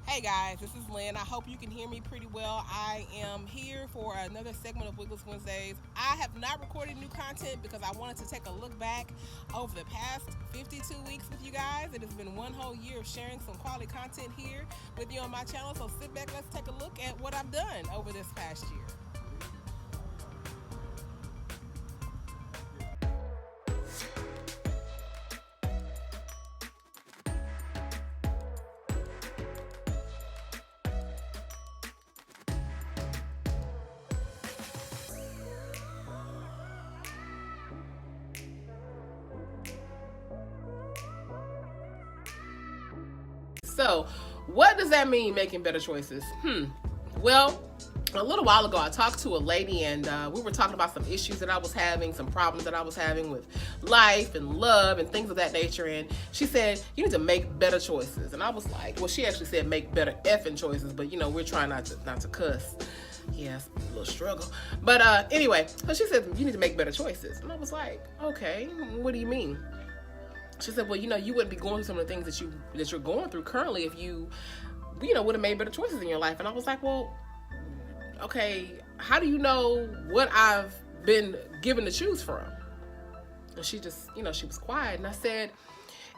Hey guys, this is Lynn. I hope you can hear me pretty well. I am here for another segment of Wiggles Wednesdays. I have not recorded new content because I wanted to take a look back over the past 52 weeks with you guys. It has been one whole year of sharing some quality content here with you on my channel. So sit back, let's take a look at what I've done over this past year. So, what does that mean, making better choices? Well, a little while ago, I talked to a lady and we were talking about some issues that I was having, some problems that I was having with life and love and things of that nature. And she said, you need to make better choices. And I was like, well, she actually said make better effing choices, but we're trying not to cuss. Yes, a little struggle. But anyway, so she said, you need to make better choices. And I was like, okay, what do you mean? She said, well, you wouldn't be going through some of the things that you're going through currently if you would have made better choices in your life. And I was like, well, okay, how do you know what I've been given to choose from? And she just, she was quiet. And I said,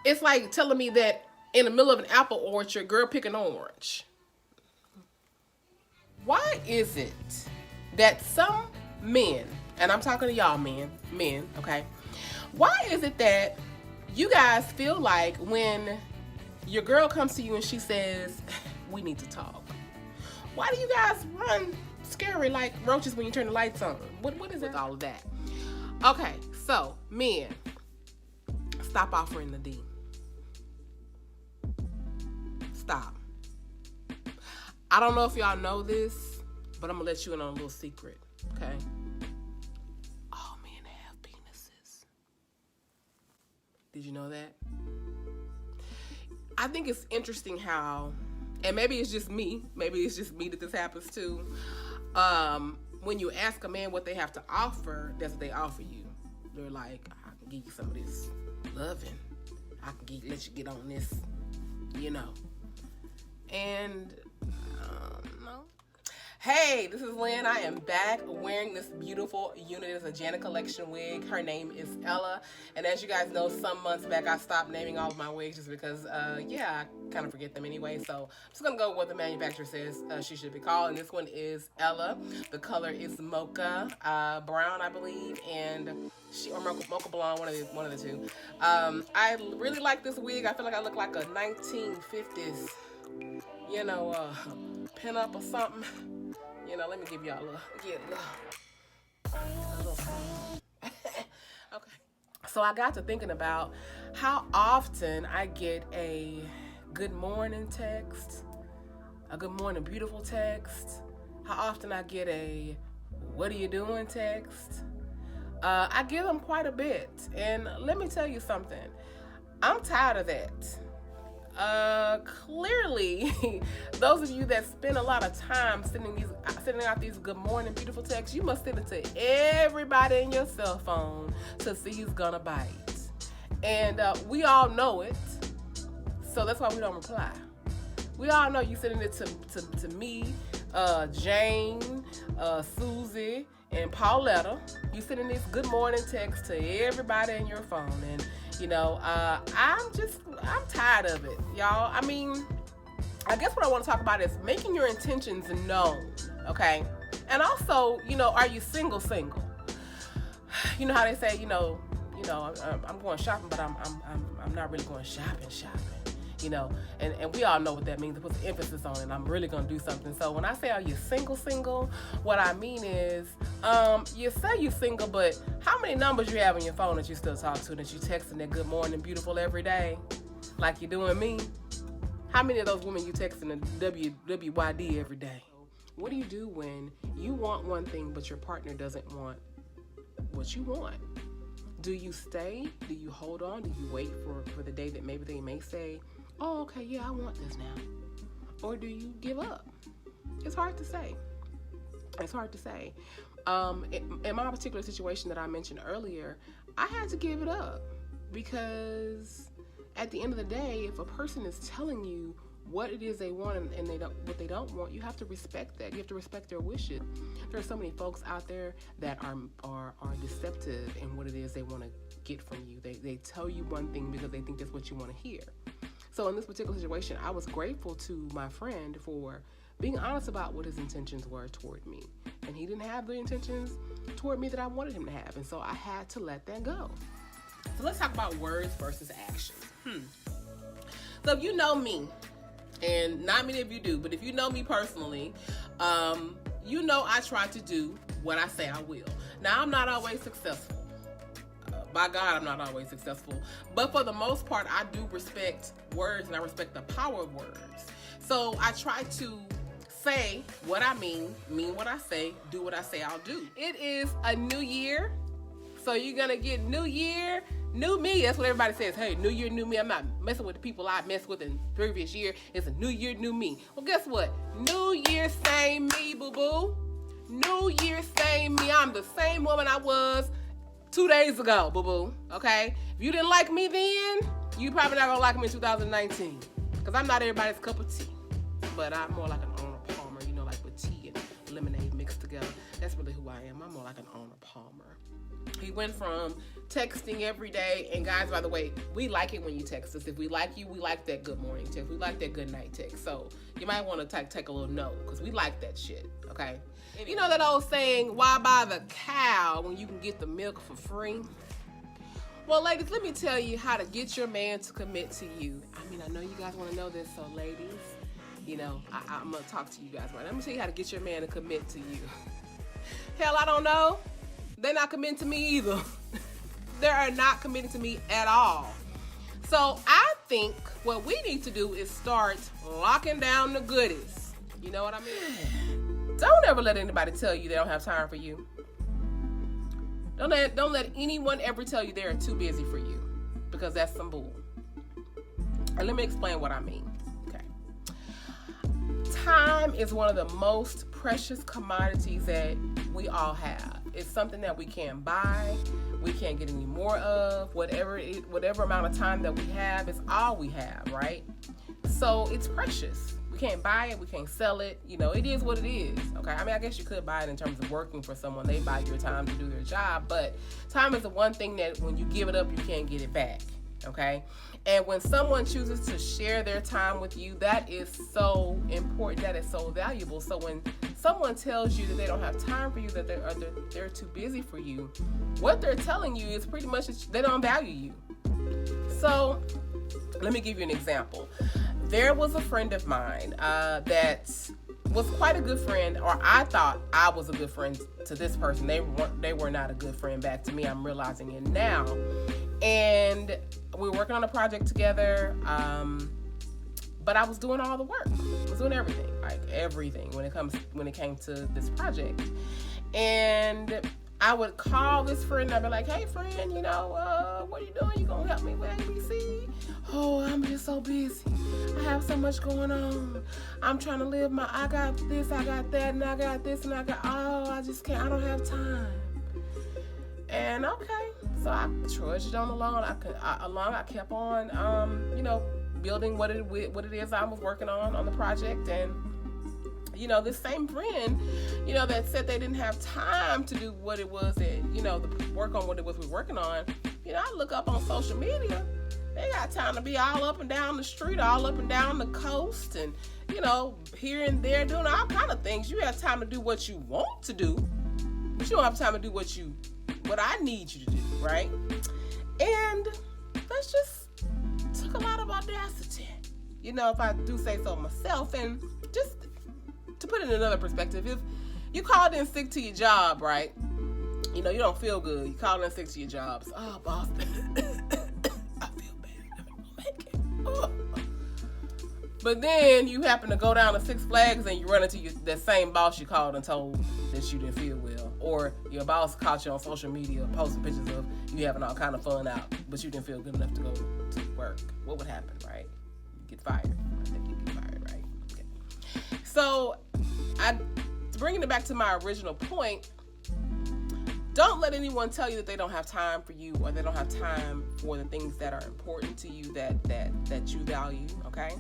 it's like telling me that in the middle of an apple orchard, girl, pick an orange. Why is it that some men, and I'm talking to y'all men, okay? Why is it that you guys feel like when your girl comes to you and she says, we need to talk, why do you guys run scary like roaches when you turn the lights on? What is it with all of that? Okay, so men, stop offering the D. Stop. I don't know if y'all know this, but I'm gonna let you in on a little secret, okay? All men have penises. Did you know that? I think it's interesting how, and maybe it's just me that this happens to. When you ask a man what they have to offer, that's what they offer you. They're like, I can give you some of this loving. I can let you get on this, And no. Hey, this is Lynn. I am back wearing this beautiful unit. It's a Janet Collection wig. Her name is Ella. And as you guys know, some months back, I stopped naming all of my wigs just because, I kind of forget them anyway. So I'm just going to go with what the manufacturer says she should be called. And this one is Ella. The color is mocha brown, I believe. And or mocha blonde, one of the two. I really like this wig. I feel like I look like a 1950s, pin up or something. Let me give y'all a little okay. So I got to thinking about how often I get a good morning text, a good morning beautiful text, how often I get a what are you doing text. I get them quite a bit. And let me tell you something. I'm tired of that. Clearly, those of you that spend a lot of time sending out these good morning beautiful texts, you must send it to everybody in your cell phone to see who's gonna bite. And we all know it, so that's why we don't reply. We all know you sending it to me, Jane, Susie, and Pauletta. You sending this good morning text to everybody in your phone, and I'm tired of it, y'all. I mean, I guess what I want to talk about is making your intentions known, okay? And also, are you single? You know how they say, I'm going shopping, but I'm not really going shopping. And we all know what that means. It puts emphasis on it. I'm really gonna do something. So when I say, are you single, what I mean is, you say you're single, but how many numbers you have on your phone that you still talk to, that you texting that good morning beautiful every day, like you're doing me? How many of those women you texting the WWYD every day? What do you do when you want one thing, but your partner doesn't want what you want? Do you stay? Do you hold on? Do you wait for the day that maybe they may say, oh, okay, yeah, I want this now? Or do you give up? It's hard to say. In my particular situation that I mentioned earlier, I had to give it up because at the end of the day, if a person is telling you what it is they want and they don't, what they don't want, you have to respect that. You have to respect their wishes. There are so many folks out there that are deceptive in what it is they want to get from you. They tell you one thing because they think that's what you want to hear. So in this particular situation, I was grateful to my friend for being honest about what his intentions were toward me. And he didn't have the intentions toward me that I wanted him to have. And so I had to let that go. So let's talk about words versus action. So if you know me, and not many of you do, but if you know me personally, you know I try to do what I say I will. Now, I'm not always successful. By God, I'm not always successful. But for the most part, I do respect words and I respect the power of words. So I try to say what I mean what I say, do what I say I'll do. It is a new year. So you're going to get new year, new me. That's what everybody says. Hey, new year, new me. I'm not messing with the people I messed with in previous year. It's a new year, new me. Well, guess what? New year, same me, boo-boo. New year, same me. I'm the same woman I was 2 days ago, boo-boo. Okay? If you didn't like me then, you probably not going to like me in 2019. Because I'm not everybody's cup of tea. But I'm more like an Arnold Palmer, you know, like with tea and lemonade mixed together. That's really who I am. I'm more like an Arnold Palmer. He went from texting every day, and guys, by the way, we like it when you text us. If we like you, we like that good morning text. We like that good night text. So you might want to take a little note, because we like that shit, okay? You know that old saying, why buy the cow when you can get the milk for free? Well, ladies, let me tell you how to get your man to commit to you. I mean, I know you guys want to know this, so ladies, you know, I'm going to talk to you guys right now. I'm going to tell you how to get your man to commit to you. Hell, I don't know. They're not committing to me either. They are not committing to me at all. So I think what we need to do is start locking down the goodies. You know what I mean? Don't ever let anybody tell you they don't have time for you. Don't let anyone ever tell you they're too busy for you, because that's some bull. And let me explain what I mean. Okay. Time is one of the most precious commodities that we all have. It's something that we can't buy, we can't get any more of. Whatever amount of time that we have is all we have, right? So it's precious. We can't buy it, we can't sell it. You know, it is what it is. Okay. I mean, I guess you could buy it in terms of working for someone. They buy your time to do their job, but time is the one thing that when you give it up, you can't get it back. Okay. And when someone chooses to share their time with you, that is so important, that is so valuable. So when someone tells you that they don't have time for you, that they're too busy for you, what they're telling you is pretty much that they don't value you. So let me give you an example. There was a friend of mine that was quite a good friend, or I thought I was a good friend to this person. They were not a good friend back to me. I'm realizing it now. And we were working on a project together, but I was doing all the work. I was doing everything, like everything when it came to this project. And I would call this friend and I'd be like, hey friend, you know, what are you doing? You gonna help me with ABC? Oh, I'm just so busy. I have so much going on. I'm trying to live I got this, I got that, and I got this, and I just can't, I don't have time. And okay, so I trudged on along. I kept on, you know, building what it is I was working on the project. And you know, this same friend, you know, that said they didn't have time to do what it was that, you know, work on what it was we were working on. You know, I look up on social media. They got time to be all up and down the street, all up and down the coast, and you know, here and there doing all kind of things. You have time to do what you want to do, but you don't have time to do what I need you to do, right? And that's just took a lot of audacity, you know, if I do say so myself. And just to put it in another perspective, if you called in sick to your job, right? You know, you don't feel good. You called in sick to your job. So, oh, boss, I feel bad. I'm gonna make it. Oh. But then you happen to go down to Six Flags and you run into that same boss you called and told that you didn't feel well. Or your boss caught you on social media posting pictures of you having all kind of fun out, but you didn't feel good enough to go to work. What would happen, right? You get fired. I think you get fired, right? Okay. So, bringing it back to my original point, don't let anyone tell you that they don't have time for you, or they don't have time for the things that are important to you that you value, okay?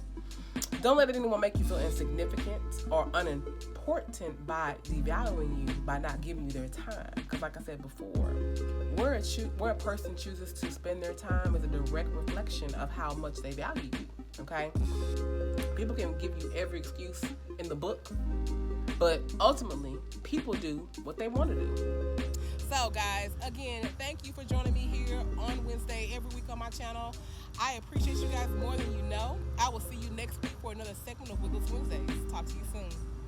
Don't let anyone make you feel insignificant or unimportant by devaluing you by not giving you their time. Because like I said before, where a person chooses to spend their time is a direct reflection of how much they value you. Okay? People can give you every excuse in the book, but ultimately, people do what they want to do. So, guys, again, thank you for joining me here on Wednesday every week on my channel. I appreciate you guys more than you know. I will see you next week for another segment of Wigglers Wednesdays. Talk to you soon.